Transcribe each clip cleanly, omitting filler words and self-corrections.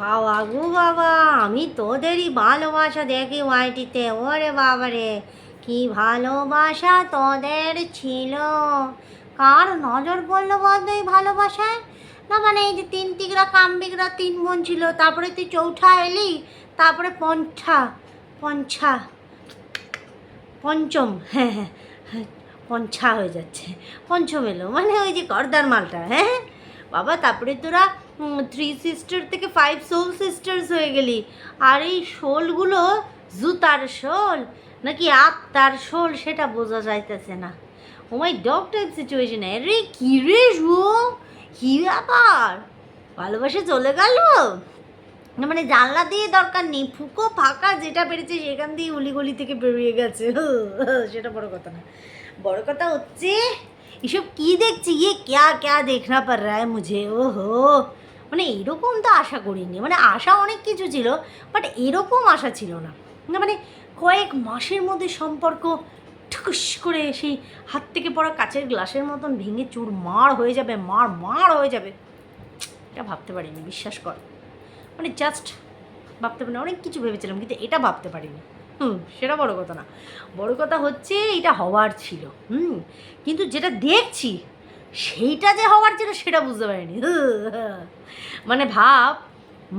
বাবা গো বাবা, আমি তোদেরই ভালোবাসা দেখি ওয়াইটিতে। ওরে বাবা রে, কি ভালোবাসা তোদের ছিল! কার নজর পড়লো বলতো এই ভালোবাসায়? না মানে এই যে তিন তিগড়া কামবিগড়া তিন বোন ছিল, তারপরে তুই চৌঠা এলি, তারপরে পঞ্চা পঞ্চা পঞ্চম, হ্যাঁ হ্যাঁ হ্যাঁ, পঞ্চা হয়ে যাচ্ছে, পঞ্চম এলো মানে ওই যে গর্দার মালটা। হ্যাঁ হ্যাঁ বাবা, তারপরে তোরা থ্রি সিস্টার থেকে ফাইভ সোল সিস্টার্স হয়ে গেলি। আর এই শোলগুলো জুতার শোল নাকি আত্মার শোল সেটা বোঝা যাইতেছে না। ও মাই ডগ টাইপ সিচুয়েশন। রে কী রে শুভ, কী ব্যাপার? ভালোবাসে চলে গেল না মানে জানলা দিয়ে দরকার নেই, ফুকো ফাঁকা যেটা পেরেছে সেখান দিয়ে উলিগলি থেকে বেরিয়ে গেছে। সেটা বড় কথা না, বড় কথা হচ্ছে এসব কী দেখছি, ইয়ে ক্যা ক্যা দেখনা পড় রা হ্যায় মুঝে। ওহো, মানে এরকম তো আশা করিনি। মানে আশা অনেক কিছু ছিল, বাট এরকম আশা ছিল না। না মানে কয়েক মাসের মধ্যে সম্পর্ক ঠুকুস করে সেই হাত থেকে পড়া কাচের গ্লাসের মতন ভেঙে চুরমার হয়ে যাবে, মার হয়ে যাবে, এটা ভাবতে পারিনি, বিশ্বাস কর। মানে জাস্ট ভাবতে পারিনি। অনেক কিছু ভেবেছিলাম কিন্তু এটা ভাবতে পারিনি। সেটা বড় কথা না, বড় কথা হচ্ছে এটা হওয়ার ছিল। কিন্তু যেটা দেখছি সেইটা যে হওয়ার ছিল সেটা বুঝতে পারিনি। মানে ভাব,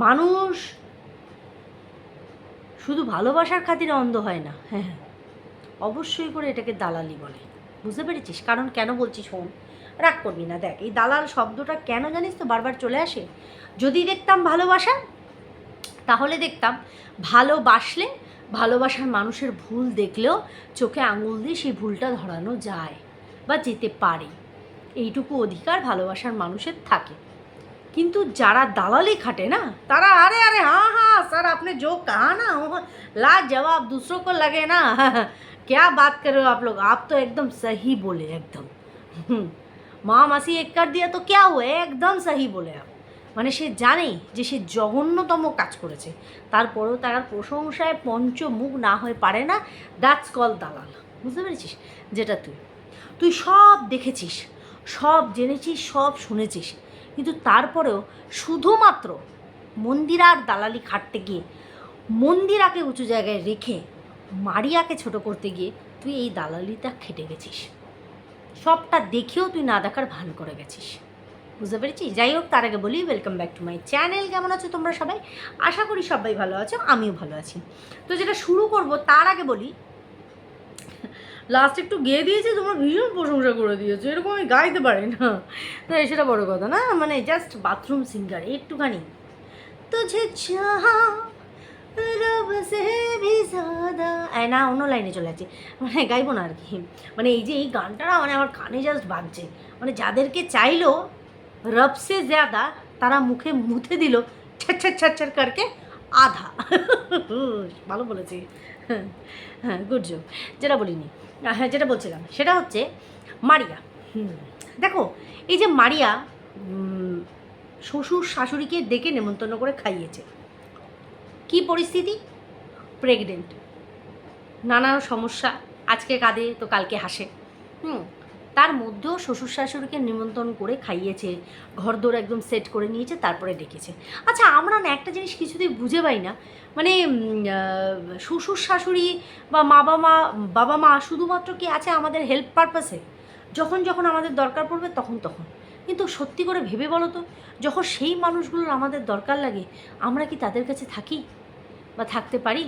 মানুষ শুধু ভালোবাসার খাতিরে অন্ধ হয় না। হ্যাঁ হ্যাঁ, অবশ্যই করে এটাকে দালালি বলে। বুঝতে পেরেছিস? কারণ কেন বলছি শোন, রাগ করবি না। দেখ, এই দালাল শব্দটা কেন জানিস তো বারবার চলে আসে? যদি দেখতাম ভালোবাসা, তাহলে দেখতাম ভালোবাসলে ভালোবাসার মানুষের ভুল দেখলেও চোখে আঙুল দিয়ে সেই ভুলটা ধরানো যায় বা যেতে পারে, এইটুকু অধিকার ভালোবাসার মানুষের থাকে। কিন্তু যারা দালালি খাটে না, তারা আরে আরে हाँ हाँ सर, आपने जो कहा ना वो लाजवाब, दूसरों को लगे ना क्या बात कर रहे हो आप लोग, आप तो एकदम सही बोले, एकदम माँ मासी एक कर दिया तो क्या हुआ, एकदम सही बोले आप। মানে সে জানে যে সে জঘন্যতম কাজ করেছে, তারপরেও তার প্রশংসায় পঞ্চমুখ না হয়ে পারে না। দ্যাটস কল দালাল। বুঝতে পেরেছিস? যেটা তুই তুই সব দেখেছিস, সব জেনেছিস, সব শুনেছিস, কিন্তু তারপরেও শুধুমাত্র মন্দিরার দালালি খাটতে গিয়ে, মন্দিরাকে উঁচু জায়গায় রেখে মারিয়াকে ছোট করতে গিয়ে তুই এই দালালিটা খেটে গেছিস। সবটা দেখেও তুই না দেখার ভান করে গেছিস। বুঝতে পেরেছিস? যাই হোক, তার আগে বলি welcome back to my channel. কেমন আছো তোমরা সবাই? আশা করি সবাই ভালো আছো, আমিও ভালো আছি। তো যেটা শুরু করব তার আগে বলি, লাস্ট একটু গেয়ে দিয়েছে, তোমরা ভীষণ প্রশংসা করে দিয়েছো, এরকম আমি গাইতে পারি না। তো সেটা বড় কথা না, মানে জাস্ট বাথরুম সিঙ্গার একটুখানি। তুঝে চাহা রব সে ভি ज़्यादा, না অন্য লাইনে চলে যাচ্ছে, মানে গাইবো না আর কি। মানে এই যে এই গানটা না, মানে আমার কানে জাস্ট বাজছে। মানে যাদেরকে চাইলো রব সে ज़्यादा, তারা মুখে মুথে দিল ছ্যার ছ্যার করকে আধা। ভালো বলেছি। হ্যাঁ, গুড জব। যেটা বলিনি, হ্যাঁ যেটা বলছিলাম সেটা হচ্ছে মারিয়া। দেখো, এই যে মারিয়া শ্বশুর শাশুড়িকে ডেকে নেমন্তন্ন করে খাইয়েছে। কি পরিস্থিতি? প্রেগনেন্ট, নানান সমস্যা, আজকে কাঁদে তো কালকে হাসে। তার মধ্যেও শ্বশুর শাশুড়িকে নিমন্ত্রণ করে খাইয়েছে, ঘরদোর একদম সেট করে নিয়েছে, তারপরে ডেকেছে। আচ্ছা, আমরা না একটা জিনিস কিছুতেই বুঝে পাই না, মানে শ্বশুর শাশুড়ি বা বাবা মা শুধুমাত্র কি আছে আমাদের হেল্প পারপাসে, যখন যখন আমাদের দরকার পড়বে তখন তখন। কিন্তু সত্যি করে ভেবে বলো তো, যখন সেই মানুষগুলোর আমাদের দরকার লাগে, আমরা কি তাদের কাছে থাকি বা থাকতে পারি?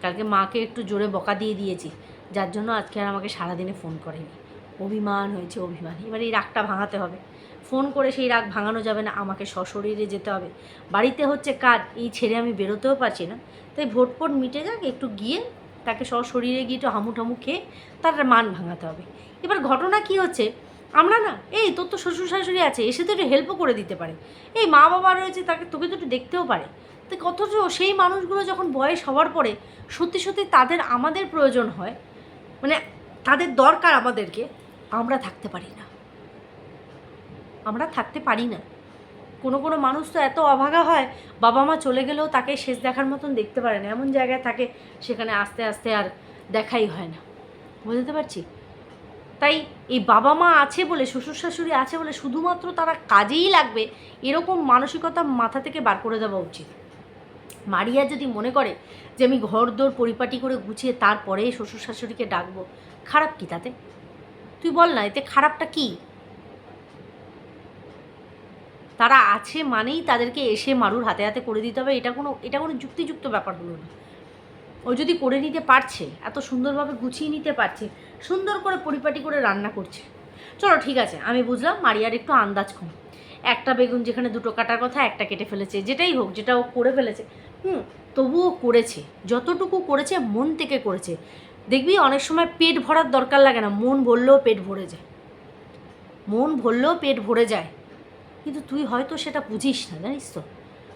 কালকে মাকে একটু জোরে বকা দিয়ে দিয়েছি, যার জন্য আজকে আর আমাকে সারাদিনে ফোন করেনি। অভিমান হয়েছে, অভিমান। এবার এই রাগটা ভাঙাতে হবে। ফোন করে সেই রাগ ভাঙানো যাবে না, আমাকে সশরীরে যেতে হবে। বাড়িতে হচ্ছে কাজ, এই ছেড়ে আমি বেরোতেও পারছি না। তাই ভোটপট মিটে যাক, একটু গিয়ে তাকে সশরীরে গিয়ে একটু হামু খেয়ে তার মান ভাঙাতে হবে। এবার ঘটনা কি হচ্ছে, আমরা না, এই তোর তো শ্বশুর শাশুড়ি আছে, এসে তো একটু হেল্পও করে দিতে পারে। এই মা বাবা রয়েছে, তোকে তো একটু দেখতেও পারে। তো অথচ সেই মানুষগুলো যখন বয়স হওয়ার পরে সত্যি সত্যি তাদের আমাদের প্রয়োজন হয়, মানে তাদের দরকার আমাদেরকে, আমরা থাকতে পারি না। আমরা থাকতে পারি না। কোনো মানুষ তো এত অভাগা হয়, বাবা মা চলে গেলেও তাকে শেষ দেখার মতন দেখতে পারে না, এমন জায়গায় থাকে সেখানে আস্তে আস্তে আর দেখাই হয় না। বুঝতে পারছি? তাই এই বাবা মা আছে বলে, শ্বশুর শাশুড়ি আছে বলে শুধুমাত্র তারা কাজেই লাগবে এরকম মানসিকতা মাথা থেকে বার করে দেওয়া উচিত। মারিয়া যদি মনে করে যে আমি ঘরদোর পরিপাটি করে গুছিয়ে তারপরে শ্বশুর শাশুড়িকে ডাকবো, খারাপ কি তাতে? তুই বল না, এতে খারাপটা কি? তারা আছে মানেই তাদেরকে এসে মারুর হাতে হাতে করে দিতে হবে, এটা কোনো যুক্তিযুক্ত ব্যাপার হলো না। ও যদি করে নিতে পারছে, এত সুন্দরভাবে গুছিয়ে নিতে পারছে, সুন্দর করে পরিপাটি করে রান্না করছে, চলো ঠিক আছে, আমি বুঝলাম মারিয়ার একটু আন্দাজ কম, একটা বেগুন যেখানে দুটো কাটার কথা একটা কেটে ফেলেছে, যেটাই হোক, যেটা ও করে ফেলেছে, তবুও করেছে, যতটুকু করেছে মন থেকে করেছে। দেখবি অনেক সময় পেট ভরার দরকার লাগে না, মন ভরলেও পেট ভরে যায়, মন ভরলেও পেট ভরে যায়। কিন্তু তুই হয়তো সেটা বুঝিস না, জানিস তো,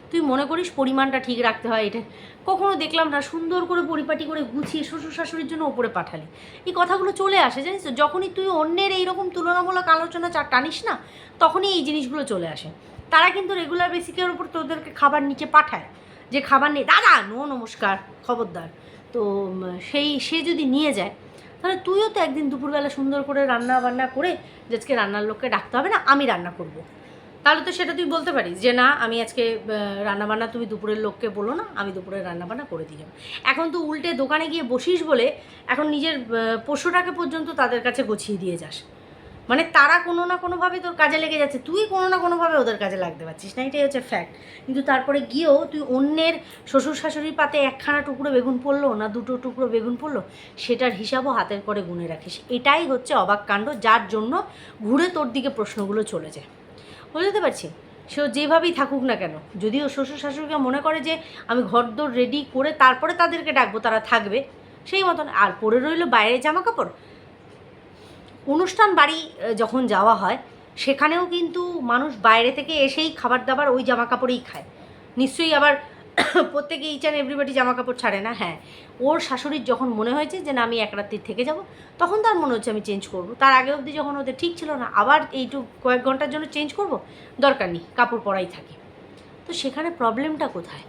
তুই মনে করিস পরিমাণটা ঠিক রাখতে হয়। এটা কখনো দেখলাম না, সুন্দর করে পরিপাটি করে গুছিয়ে শ্বশুর শাশুড়ির জন্য ওপরে পাঠালি। এই কথাগুলো চলে আসে, জানিস তো, যখনই তুই অন্যের এইরকম তুলনামূলক আলোচনা টানিস না, তখনই এই জিনিসগুলো চলে আসে। তারা কিন্তু রেগুলার বেসিকের উপর তোদেরকে খাবার নিচে পাঠায়, যে খাবার নেই দাদা, নো নমস্কার, খবরদার। তো সে যদি নিয়ে যায়, তাহলে তুইও তো একদিন দুপুরবেলা সুন্দর করে রান্না বান্না করে, যে আজকে রান্নার লোককে ডাকতে হবে না, আমি রান্না করব। তাহলে তো সেটা তুই বলতে পারিস যে না, আমি আজকে রান্নাবান্না তুমি দুপুরের লোককে বলো না, আমি দুপুরের রান্নাবান্না করে দিয়ে যাবো। এখন তো উল্টে দোকানে গিয়ে বসিস বলে এখন নিজের পোষ্যটাকে পর্যন্ত তাদের কাছে গুছিয়ে দিয়ে যাস। মানে তারা কোনো না কোনোভাবে তোর কাজে লেগে যাচ্ছে, তুই কোনো না কোনোভাবে ওদের কাজে লাগতে পারছিস না, এটাই হচ্ছে ফ্যাক্ট। কিন্তু তারপরে গিয়েও তুই অন্যের শ্বশুর শাশুড়ির পাতে একখানা টুকরো বেগুন পড়লো না দুটো টুকরো বেগুন পড়লো, সেটার হিসাবও হাতের করে গুনে রাখিস। এটাই হচ্ছে অবাক কাণ্ড, যার জন্য ঘুরে তোর দিকে প্রশ্নগুলো চলে যায়। বুঝতে পারছি, সে যেভাবেই থাকুক না কেন, যদিও শ্বশুর শাশুড়িকে মনে করে যে আমি ঘরদোর রেডি করে তারপরে তাদেরকে ডাকবো, তারা থাকবে সেই মতন, আর পরে রইল বাইরে জামা কাপড়। অনুষ্ঠান বাড়ি যখন যাওয়া হয়, সেখানেও কিন্তু মানুষ বাইরে থেকে এসেই খাবার দাবার ওই জামা কাপড়েই খায় নিশ্চয়ই। আবার প্রত্যেকে ইচ অ্যান্ড এভরিবডি জামা কাপড় ছাড়ে না। হ্যাঁ, ওর শাশুড়ির যখন মনে হয়েছে যে না আমি এক রাত্রির থেকে যাব, তখন তার মনে হচ্ছে আমি চেঞ্জ করব। তার আগে অবধি যখন ওদের ঠিক ছিল না, আবার কয়েক ঘন্টার জন্য চেঞ্জ করব, দরকার নেই, কাপড় পরাই থাকে। তো সেখানে প্রবলেমটা কোথায়?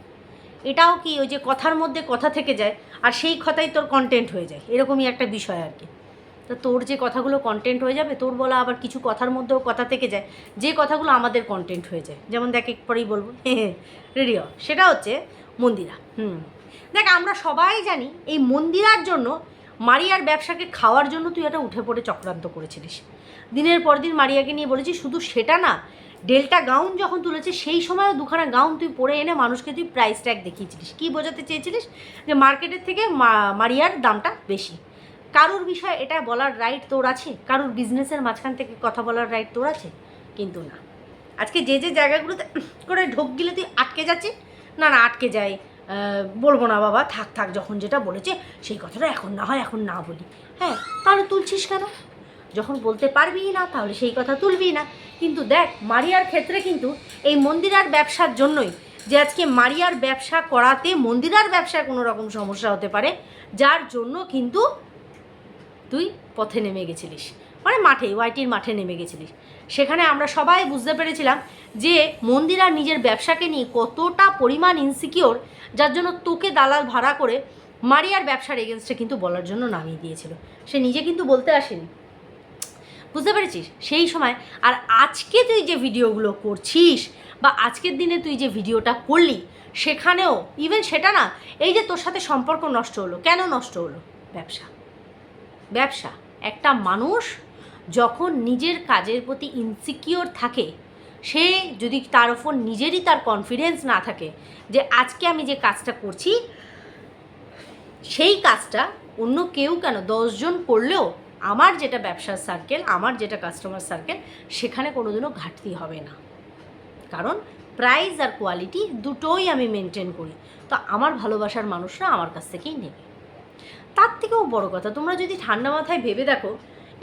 এটাও কি ওই যে কথার মধ্যে কথা থেকে যায়, আর সেই কথাই তোর কন্টেন্ট হয়ে যায়, এরকমই একটা বিষয় আর কি। তো তোর যে কথাগুলো কন্টেন্ট হয়ে যাবে, তোর বলা আবার কিছু কথার মধ্যেও কথা থেকে যায়, যে কথাগুলো আমাদের কন্টেন্ট হয়ে যায়। যেমন দেখ, এক পরেই বলবো, রেডি হ, সেটা হচ্ছে মন্দিরা। দেখ, আমরা সবাই জানি এই মন্দিরার জন্য, মারিয়ার ব্যবসাকে খাওয়ার জন্য তুই এটা উঠে পড়ে চক্রান্ত করেছিলিস। দিনের পর দিন মারিয়াকে নিয়ে বলেছিস, শুধু সেটা না, ডেল্টা গাউন যখন তুলেছে সেই সময়ও দুখানা গাউন তুই পরে এনে মানুষকে তুই প্রাইস ট্যাগ দেখিয়েছিলিস। কী বোঝাতে চেয়েছিলিস? যে মার্কেটের থেকে মারিয়ার দামটা বেশি। কারুর বিষয় এটা বলার রাইট তোর আছে? কারুর বিজনেসের মাঝখান থেকে কথা বলার রাইট তোর আছে? কিন্তু না, আজকে যে জায়গাগুলোতে করে ঢোক গিলে তুই আটকে যাচ্ছিস, না আটকে যাই, বলবো না বাবা, থাক, যখন যেটা বলেছে সেই কথাটা এখন না হয় এখন না বলি। হ্যাঁ, তাহলে তুলছিস কেন? যখন বলতে পারবি না তাহলে সেই কথা তুলবি না। কিন্তু দেখ, মারিয়ার ক্ষেত্রে কিন্তু এই মন্দিরার ব্যবসার জন্যই, যে আজকে মারিয়ার ব্যবসা করাতে মন্দিরার ব্যবসায় কোনো রকম সমস্যা হতে পারে, যার জন্য কিন্তু তুই পথে নেমে গেছিলিস, মানে মাঠে, ওয়াইটির মাঠে নেমে গেছিলিস। সেখানে আমরা সবাই বুঝতে পেরেছিলাম যে মন্দিরা নিজের ব্যবসাকে নিয়ে কতটা পরিমাণ ইনসিকিওর, যার জন্য তোকে দালাল ভাড়া করে মারিয়ার ব্যবসার এগেনস্টে কিন্তু বলার জন্য নামিয়ে দিয়েছিল। সে নিজে কিন্তু বলতে আসেনি, বুঝতে পেরেছিস সেই সময়। আর আজকে তুই যে ভিডিওগুলো করছিস, বা আজকের দিনে তুই যে ভিডিওটা করলি, সেখানেও ইভেন সেটা না, এই যে তোর সাথে সম্পর্ক নষ্ট হলো, কেন নষ্ট হলো? ব্যবসা। একটা মানুষ যখন নিজের কাজের প্রতি ইনসিকিওর থাকে, সে যদি তার ওপর নিজেরই তার কনফিডেন্স না থাকে যে আজকে আমি যে কাজটা করছি, সেই কাজটা অন্য কেউ কেন 10 জন করলেও আমার যেটা ব্যবসার সার্কেল, আমার যেটা কাস্টমার সার্কেল, সেখানে কোনোদিনও ঘাটতি হবে না। কারণ প্রাইস আর কোয়ালিটি দুটোই আমি মেনটেন করি। তো আমার ভালোবাসার মানুষরা আমার কাছ থেকেই নেবে। তার থেকেও বড় কথা, তোমরা যদি ঠান্ডা মাথায় ভেবে দেখো,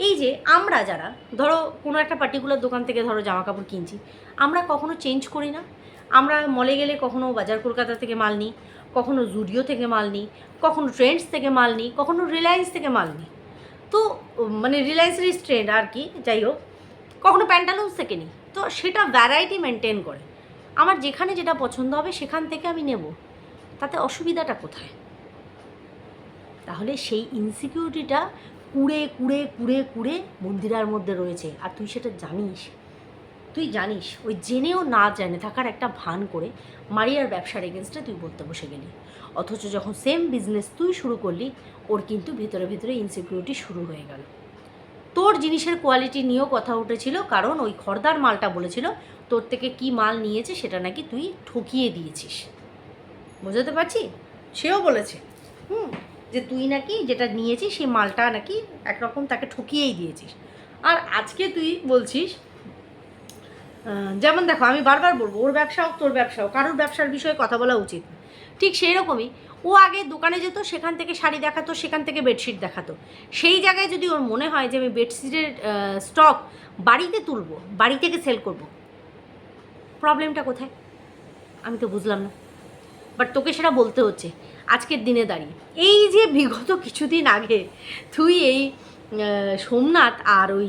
এই যে আমরা যারা ধরো কোনো একটা পার্টিকুলার দোকান থেকে ধরো জামা কাপড় কিনছি, আমরা কখনো চেঞ্জ করি না। আমরা মলে গেলে কখনো বাজার কলকাতা থেকে মাল নিই, কখনো জুডিও থেকে মাল নিই, কখনো ট্রেন্ডস থেকে মাল নিই, কখনো রিলায়েন্স থেকে মাল নিই। তো মানে রিলায়েন্সের ট্রেন্ড আর কি, যাই হোক, কখনো প্যান্টালুন্স থেকে নিই। তো সেটা ভ্যারাইটি মেনটেন করে আমার যেখানে যেটা পছন্দ হবে সেখান থেকে আমি নেব, তাতে অসুবিধাটা কোথায়? তাহলে সেই ইনসিকিউরিটিটা কুড়ে কুড়ে কুড়ে কুড়ে মন্দিরার মধ্যে রয়েছে, আর তুই সেটা জানিস। তুই জানিস, ওই জেনেও না জেনে থাকার একটা ভান করে মারিয়ার ব্যবসার এগেনস্টে তুই বলতে বসে গেলি। অথচ যখন সেম বিজনেস তুই শুরু করলি, ওর কিন্তু ভেতরে ভেতরে ইনসিকিউরিটি শুরু হয়ে গেল। তোর জিনিসের কোয়ালিটি নিয়েও কথা উঠেছিল, কারণ ওই খড়দার মালটা বলেছিল তোর থেকে কি মাল নিয়েছে সেটা নাকি তুই ঠকিয়ে দিয়েছিস। বোঝাতে পারছি? সেও বলেছে যে তুই নাকি যেটা নিয়েছিস সেই মালটা নাকি একরকম তাকে ঠকিয়েই দিয়েছিস। আর আজকে তুই বলছিস, যেমন দেখো, আমি বারবার বলবো, ওর ব্যবসা হোক তোর ব্যবসা হোক, কারোর ব্যবসার বিষয়ে কথা বলা উচিত। ঠিক সেই রকমই ও আগে দোকানে যেত, সেখান থেকে শাড়ি দেখাতো, সেখান থেকে বেডশিট দেখাতো। সেই জায়গায় যদি ওর মনে হয় যে আমি বেডশিটের স্টক বাড়িতে তুলবো, বাড়ি থেকে সেল করব, প্রবলেমটা কোথায়? আমি তো বুঝলাম না। বাট তোকে সেটা বলতে হচ্ছে আজকের দিনে দাঁড়িয়ে। এই যে বিগত কিছুদিন আগে তুই এই সোমনাথ আর ওই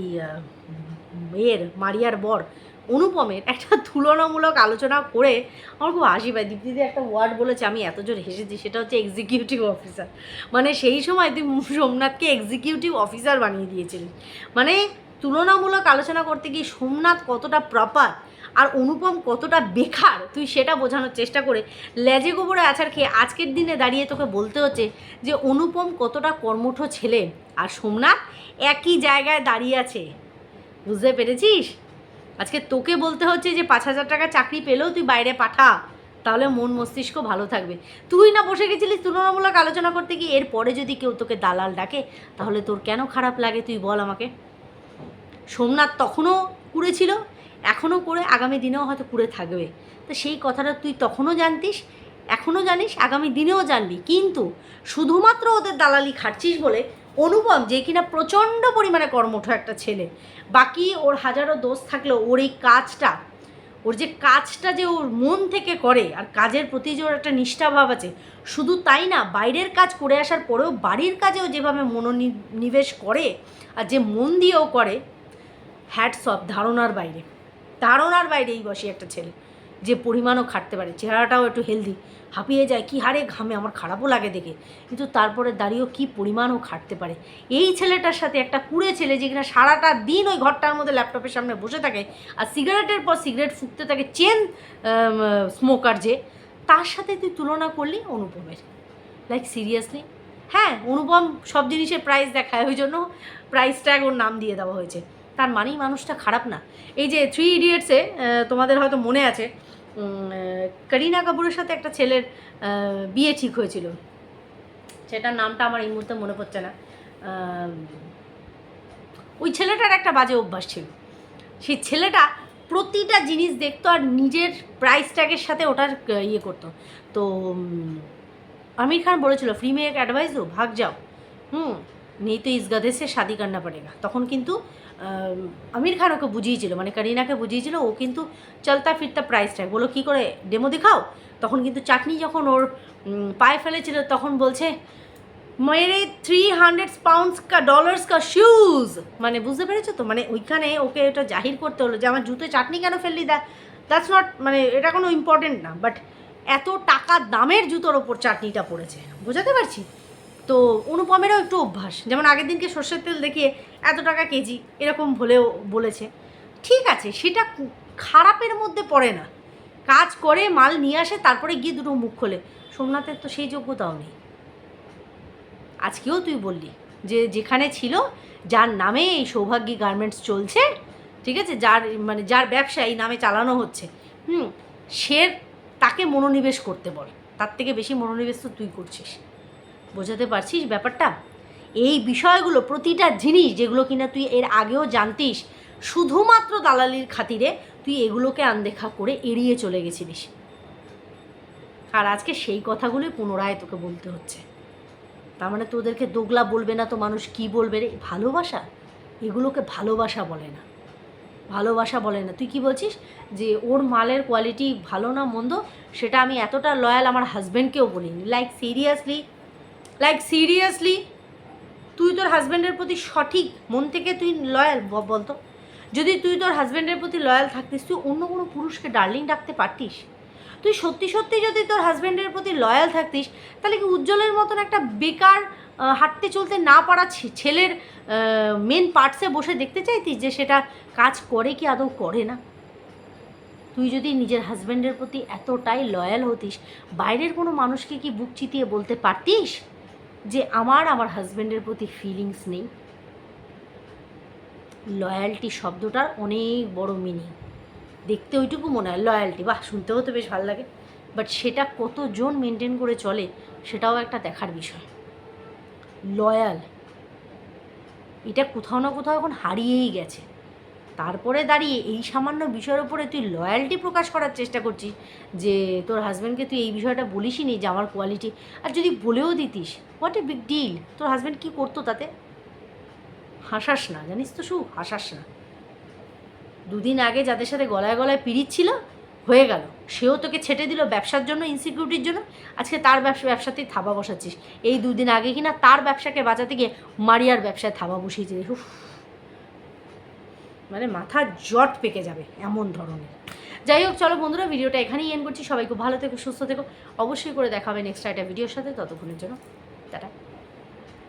মারিয়ার বর অনুপমের একটা তুলনামূলক আলোচনা করে আমার খুব হাসি পায়। দীপ্তিদি একটা ওয়ার্ড বলেছে, আমি এত জোর হেসেছি, সেটা হচ্ছে এক্সিকিউটিভ অফিসার। মানে সেই সময় তুই সোমনাথকে এক্সিকিউটিভ অফিসার বানিয়ে দিয়েছিলিস। মানে তুলনামূলক আলোচনা করতে গিয়ে সোমনাথ কতটা প্রপার আর অনুপম কতটা বেকার, তুই সেটা বোঝানোর চেষ্টা করে লেজে গোবরে আছাড় খেয়ে আজকের দিনে দাঁড়িয়ে তোকে বলতে হচ্ছে যে অনুপম কতটা কর্মঠ ছেলে আর সোমনাথ একই জায়গায় দাঁড়িয়ে আছে। বুঝতে পেরেছিস? আজকে তোকে বলতে হচ্ছে যে 5,000 টাকা চাকরি পেলেও তুই বাইরে পাঠা, তাহলে মন মস্তিষ্ক ভালো থাকবে। তুই না বসে গেছিলিস তুলনামূলক আলোচনা করতে গিয়ে, এরপরে যদি কেউ তোকে দালাল ডাকে তাহলে তোর কেন খারাপ লাগে তুই বল আমাকে। সোমনাথ তখনও কুড়েছিল, এখনও করে, আগামী দিনেও হয়তো কুড়ে থাকবে। তো সেই কথাটা তুই তখনও জানতিস, এখনও জানিস, আগামী দিনেও জানবি। কিন্তু শুধুমাত্র ওদের দালালি খাটছিস বলে অনুপম, যে কিনা প্রচণ্ড পরিমাণে কর্মঠ একটা ছেলে, বাকি ওর হাজারো দোষ থাকলেও ওর এই কাজটা, ওর যে কাজটা যে ওর মন থেকে করে আর কাজের প্রতি যে ওর একটা নিষ্ঠাভাব আছে, শুধু তাই না, বাইরের কাজ করে আসার পরেও বাড়ির কাজেও যেভাবে মনোনিবেশ করে আর যে মন দিয়েও করে, হ্যাটস অফ। ধারণার বাইরে, ধারণার বাইরে এই বসে একটা ছেলে যে পরিমাণও খাটতে পারে, চেহারাটাও একটু হেলদি, হাঁপিয়ে যায়, কি হারে ঘামে, আমার খারাপও লাগে দেখে, কিন্তু তারপরে দাঁড়িয়েও কি পরিমাণও খাটতে পারে। এই ছেলেটার সাথে একটা কুড়ে ছেলে যে কিনা সারাটা দিন ওই ঘরটার মধ্যে ল্যাপটপের সামনে বসে থাকে আর সিগারেটের পর সিগারেট ফুঁকতে থাকে, চেন স্মোকার যে, তার সাথে তুই তুলনা করলি অনুপমের। Like seriously? হ্যাঁ, অনুপম সব জিনিসের প্রাইস দেখায়, ওই জন্য প্রাইস ট্যাগ ওর নাম দিয়ে দেওয়া হয়েছে। তার মানেই মানুষটা খারাপ না। এই যে 3 ইডিয়টসে তোমাদের হয়তো মনে আছে, করিনা কাপুরের সাথে একটা ছেলের বিয়ে ঠিক হয়েছিল, সেটার নামটা আমার এই মুহূর্তে মনে পড়ছে না। ওই ছেলেটার একটা বাজে অভ্যাস ছিল, সেই ছেলেটা প্রতিটা জিনিস দেখতো আর নিজের প্রাইস ট্যাগের সাথে ওটার ইয়ে করতো। তো আমির খান বলেছিল, ফ্রি মে এক অ্যাডভাইস দো, ভাগ যাও, নেই তো ইস গাধে সে শাদি করনা পড়েগা। তখন কিন্তু আমির খান ওকে বুঝিয়েছিল, মানে করিনাকে বুঝিয়েছিল, ও কিন্তু চলতা ফিরতা প্রাইস ট্যাগ বলো, কী করে ডেমো দেখাও। তখন কিন্তু চাটনি যখন ওর পায়ে ফেলেছিল তখন বলছে, মেরে 300 পাউন্ডস কা ডলার্স কা শুজ। মানে বুঝতে পেরেছো তো, মানে ওইখানে ওকে এটা জাহির করতে হলো যে আমার জুতো চাটনি কেন ফেললি, দ্যাটস নট, মানে এটা কোনো ইম্পর্টেন্ট না, বাট এত টাকা দামের জুতোর ওপর চাটনিটা পড়েছে। বোঝাতে পারছি তো? অনুপমেরও একটু অভ্যাস, যেমন আগের দিনকে সর্ষের তেল দেখিয়ে এত টাকা কেজি এরকম বলেও বলেছে, ঠিক আছে, সেটা খারাপের মধ্যে পড়ে না। কাজ করে মাল নিয়ে আসে, তারপরে গিয়ে দুটো মুখ খোলে। সোমনাথের তো সেই যোগ্যতাও নেই। আজকেও তুই বললি যে যেখানে ছিল, যার নামে এই সৌভাগ্যী গার্মেন্টস চলছে, ঠিক আছে, যার ব্যবসা এই নামে চালানো হচ্ছে, সে তাকে মনোনিবেশ করতে বল। তার থেকে বেশি মনোনিবেশ তো তুই করছিস। বোঝাতে পারছিস ব্যাপারটা? এই বিষয়গুলো, প্রতিটা জিনিস যেগুলো কিনা তুই এর আগেও জানতিস, শুধুমাত্র দালালির খাতিরে তুই এগুলোকে আনদেখা করে এড়িয়ে চলে গেছিলিস। আর আজকে সেই কথাগুলোই পুনরায় তোকে বলতে হচ্ছে। তার মানে তোদেরকে দোগলা বলবে না তো মানুষ কি বলবে রে? ভালোবাসা? এগুলোকে ভালোবাসা বলে না, ভালোবাসা বলে না। তুই কি বলছিস যে ওর মালের কোয়ালিটি ভালো না মন্দ, সেটা আমি এতটা লয়াল আমার হাজব্যান্ডকেও বলিনি। লাইক সিরিয়াসলি তুই তোর হাজব্যান্ডের প্রতি সঠিক মন থেকে তুই লয়াল বলতো? যদি তুই তোর হাজব্যান্ডের প্রতি লয়াল থাকতিস, তুই অন্য কোনো পুরুষকে ডার্লিং ডাকতে পারতিস? তুই সত্যি সত্যি যদি তোর হাজব্যান্ডের প্রতি লয়াল থাকতিস, তাহলে কি উজ্জ্বলের মতন একটা বেকার হাঁটতে চলতে না পারা ছেলের মেন পার্টসে বসে দেখতে চাইতিস যে সেটা কাজ করে কি আদৌ করে না? তুই যদি নিজের হাজব্যান্ডের প্রতি এতটাই লয়াল হতিস, বাইরের কোনো মানুষকে কি বুক চিতিয়ে বলতে পারতিস যে আমার হাজব্যান্ডের প্রতি ফিলিংস নেই? লয়্যালটি শব্দটার অনেক বড় মিনিং। দেখতে ওইটুকু মনে হয় লয়্যালটি, বাহ শুনতেও তো বেশ ভালো লাগে, বাট সেটা কতজন মেনটেন করে চলে সেটাও একটা দেখার বিষয়। লয়াল এটা কোথাও না কোথাও এখন হারিয়েই গেছে। তারপরে দাঁড়িয়ে এই সামান্য বিষয়ের উপরে তুই লয়্যালটি প্রকাশ করার চেষ্টা করছিস যে তোর হাজব্যান্ডকে তুই এই বিষয়টা বলিসই নি যে আমার কোয়ালিটি, আর যদি বলেও দিতিস হোয়াট এ বিগ ডিল, তোর হাজব্যান্ড কী করতো তাতে? হাসাস না, জানিস তো সুখ, হাসাস না। দুদিন আগে যাদের সাথে গলায় গলায় পিরিত ছিল হয়ে গেল, সেও তোকে ছেটে দিল ব্যবসার জন্য, ইনসিকিউরিটির জন্য, আজকে তার ব্যবসাতেই থাবা বসাচ্ছিস। এই দুদিন আগে কিনা তার ব্যবসাকে বাঁচাতে গিয়ে মারিয়ার ব্যবসায় থাবা বসিয়েছিস। উফ, মানে মাথা জট পেকে যাবে এমন ধরনের। যাই হোক, চলো বন্ধুরা, ভিডিওটা এখানেই এন্ড করছি। সবাই খুব ভালো থেকো, সুস্থ থেকো, অবশ্যই করে দেখা হবে নেক্সট একটা ভিডিওর সাথে। ততক্ষণের জন্য টাটা।